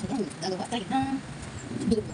Ayan, gagawa tayo ng bilog.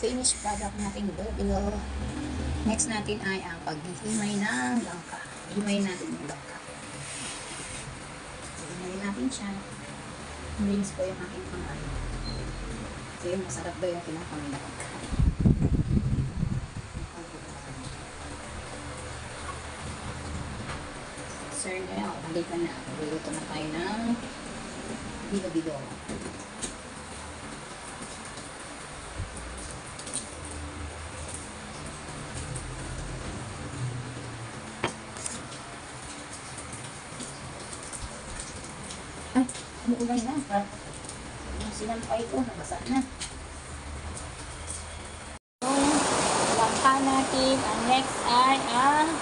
Finished product natin below. Next natin ay ang paghihimay ng langka. Himay natin yung langka. Himay natin siya. Rinse ko yung aking kamay. Kasi yung masarap daw yung kinakami na pagkain. Sir, ngayon, halika na. Luluto na tayo ng bilo-bilo. Ay, umuulan na. Yung sinampay ko, nabasa na. So, langka natin. Ang next ay ang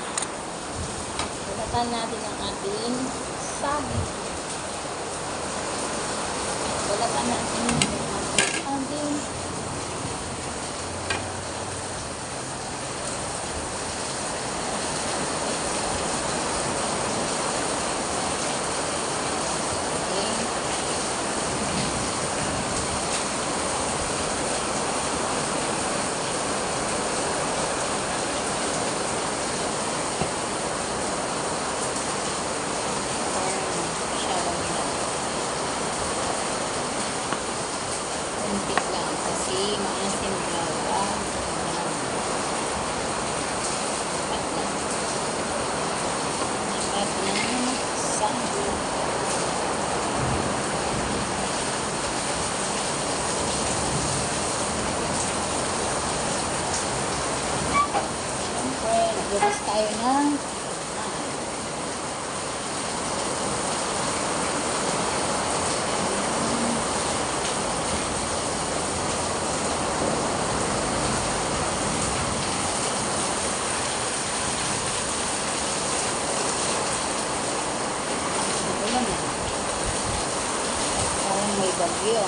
bulatan natin ang ating sabi. Bulatan natin ang ating sabi. Naglutos tayo ng parang may bagyo.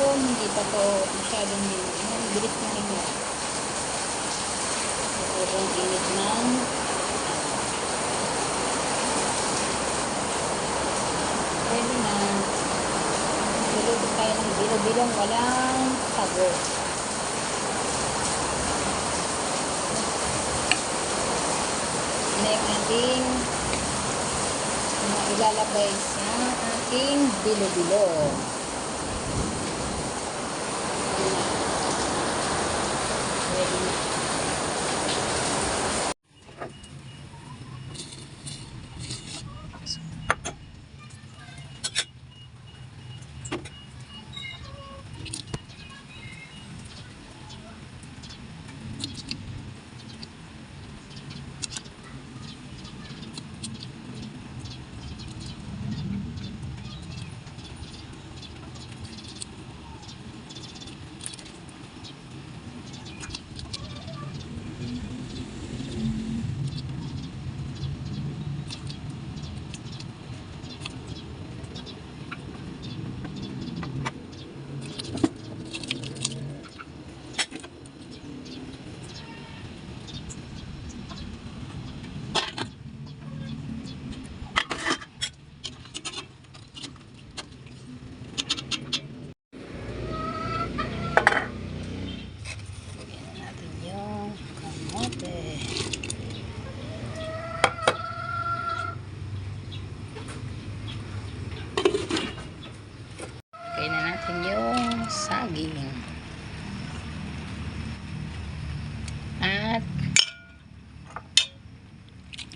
Hindi pa to masyadong bilis na rin yan. Sobrang init ng pwede na luluto tayo ng bilo-bilong walang sago. Ano yung ating ilalagay sa ating bilo-bilo.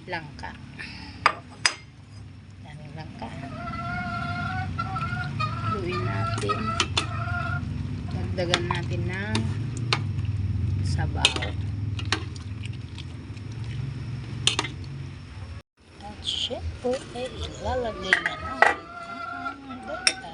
langka. Daming langka. Luin natin. Dagdagan natin ng sabaw. At syempre, ilalagay na natin ang gata.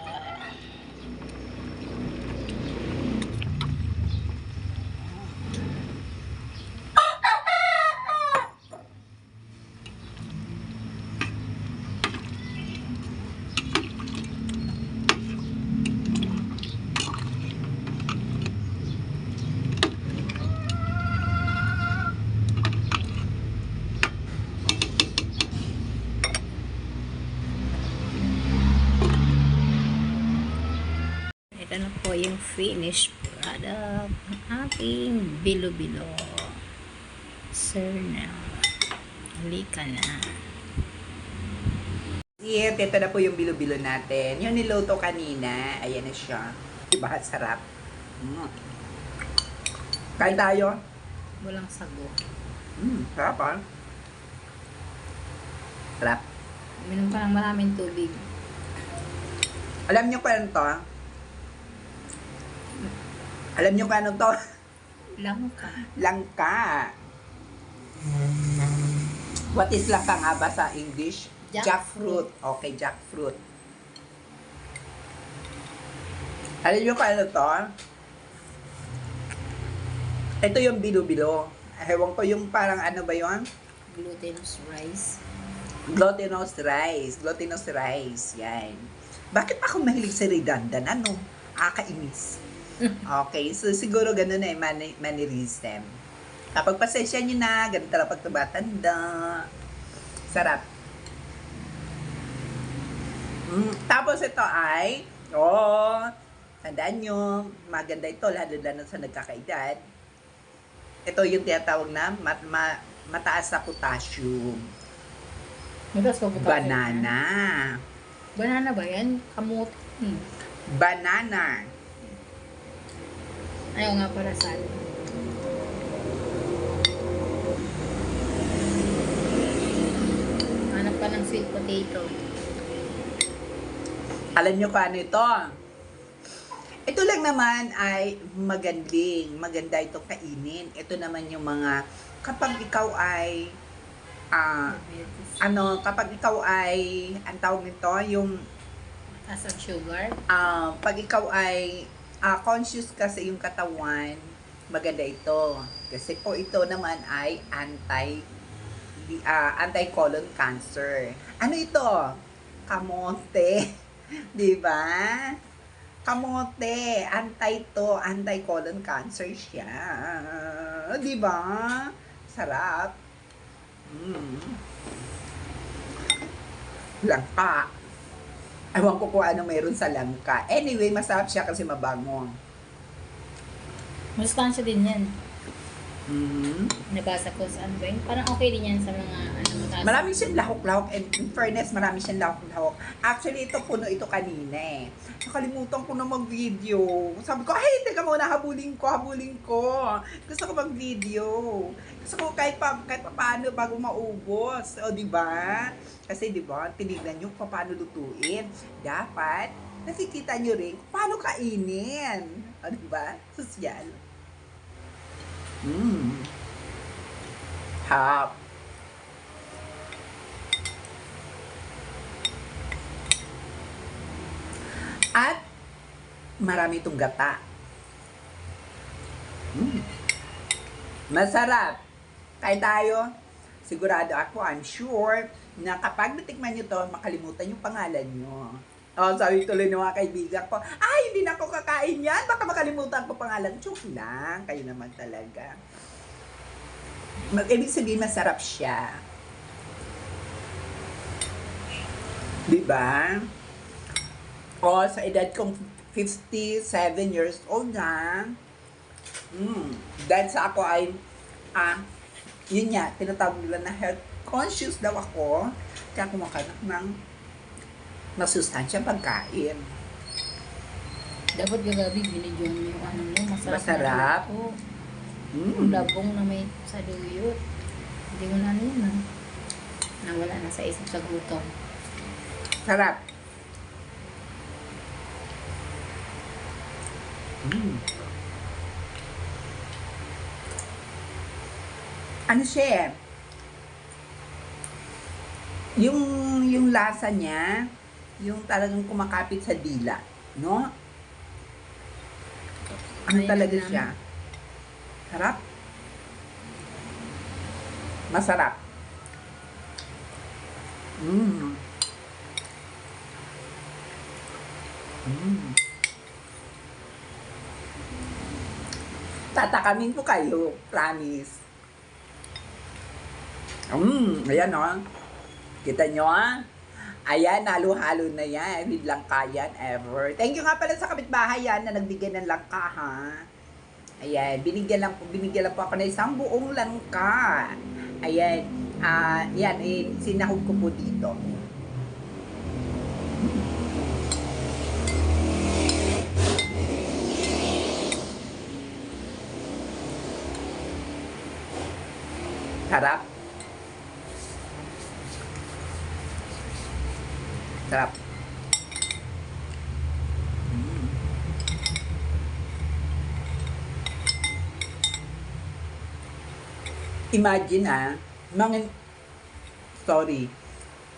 Ito na po yung finished product ng ating bilo-bilo. Sir na. Halika na. Yes, ito na po yung bilo-bilo natin. Yung niluto kanina, ayan na siya. Diba? Sarap. Kain tayo. Walang sago. Sarap ah. Sarap. Minom ka ng maraming tubig. Alam niyo kung ano to? Alam niyo kung ano to? Langka. Langka. What is langka nga ba sa English? Jackfruit. Okay, jackfruit. Alam niyo kung ano to? Ito yung bilo-bilo. Ewan ko yung parang ano ba yun? Glutinous rice. Glutinous rice. Glutinous rice. Yan. Bakit ako mahilig sa redundant? Ano? Akainis. Okay, so siguro ganun na mannerism. Kapag pasensya nyo na, ganun talaga pag tumatanda. Sarap. Tapos ito ay, tandaan nyo, maganda ito, lalo sa nagkakaedad. Ito yung tinatawag na mataas sa potassium. Mataas sa potassium. Banana. Banana ba yan? Kamote. Banana. Ayaw nga para saan. Hanap ka ng sweet potato. Alam nyo kung ano ito? Ito lang naman ay magandang. Maganda itong kainin. Ito naman yung mga, kapag ikaw ay, kapag ikaw ay, ang tawag nito, yung, As ang sugar. pag ikaw ay, conscious ka sa iyong katawan, maganda ito. Kasi po ito naman ay anti-colon cancer. Ano ito? Kamote. Di ba? Kamote. Anti-colon cancer siya. Di ba? Sarap. Langka. Ewan ko kung ano meron sa langka. Anyway, masarap siya kasi mabango. Masustansya din yan. Nabasa ko sa ano ba yun? Parang okay din yan sa mga mataas. Marami siyang lahok-lahok. And in fairness, marami siyang lahok-lahok. Actually, ito puno ito kanina eh. Nakalimutan ko na mag-video. Sabi ko, ay, teka muna, habulin ko. Gusto ko mag-video. Gusto ko kahit paano bago maubos. O, di ba? Kasi, di ba, tinignan nyo kung paano lutuin. Dapat, nakikita nyo rin kung paano kainin. O, di ba? Sosyal. Hap. At marami itong gata. Masarap. Kain tayo. Sigurado ako, I'm sure, na kapag natikman nyo to, makalimutan yung pangalan nyo. Sabi tuloy ng mga kaibigan ko, hindi na ako kakain yan. Baka makalimutan ko pangalan. Joke lang. Kayo naman talaga. Ibig sabihin, masarap siya. Diba? Sa edad kong 57 years old na, dahil sa ako ay, yun nga, tinatawag nila na health conscious daw ako, kaya kumakanak ng masustansya pagkain. Dapat gagabi, binidyon mo yung ano mo, Masarap. Yung labong na may saluyot. Hindi mo na ano yun, Nasa isip sa gutom. Sarap. Mm. Ano siya eh? Yung lasa niya, yung talagang kumakapit sa dila, no? Ano Ayun talaga na. siya? Sarap. Masarap. Mm. Mm. Tatakamin ko kayo, promise. Ayan o. Kita nyo Ayan, halo-halo na yan. With langka yan, ever. Thank you nga pala sa kapitbahay yan na nagbigay ng langka, ha. Ayan, binigyan lang po ako ng isang buong langka. Ayan, yan, sinahog ko po dito. Sarap. Sarap. Imagine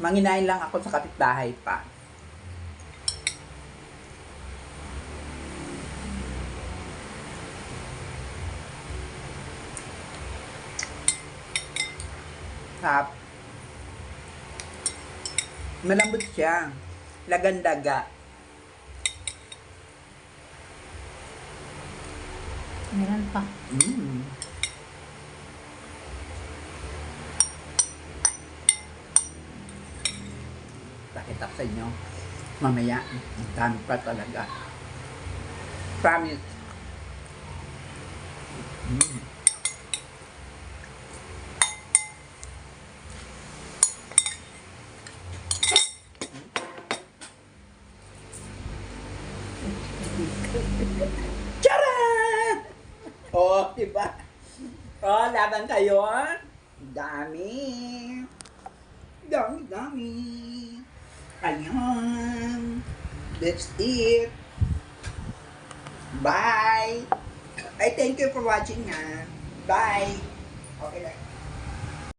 manginain lang ako sa kapitbahay pa. Sarap. Malambot siya. Lagandaga. Meron pa. Pakita sa inyo. Mamaya, ang dami pa talaga. Promise. Tcharan! Oh, diba? Oh, laban kayo. Dami. Dami. Ayan. That's it. Bye. I thank you for watching. Bye. Okay lang.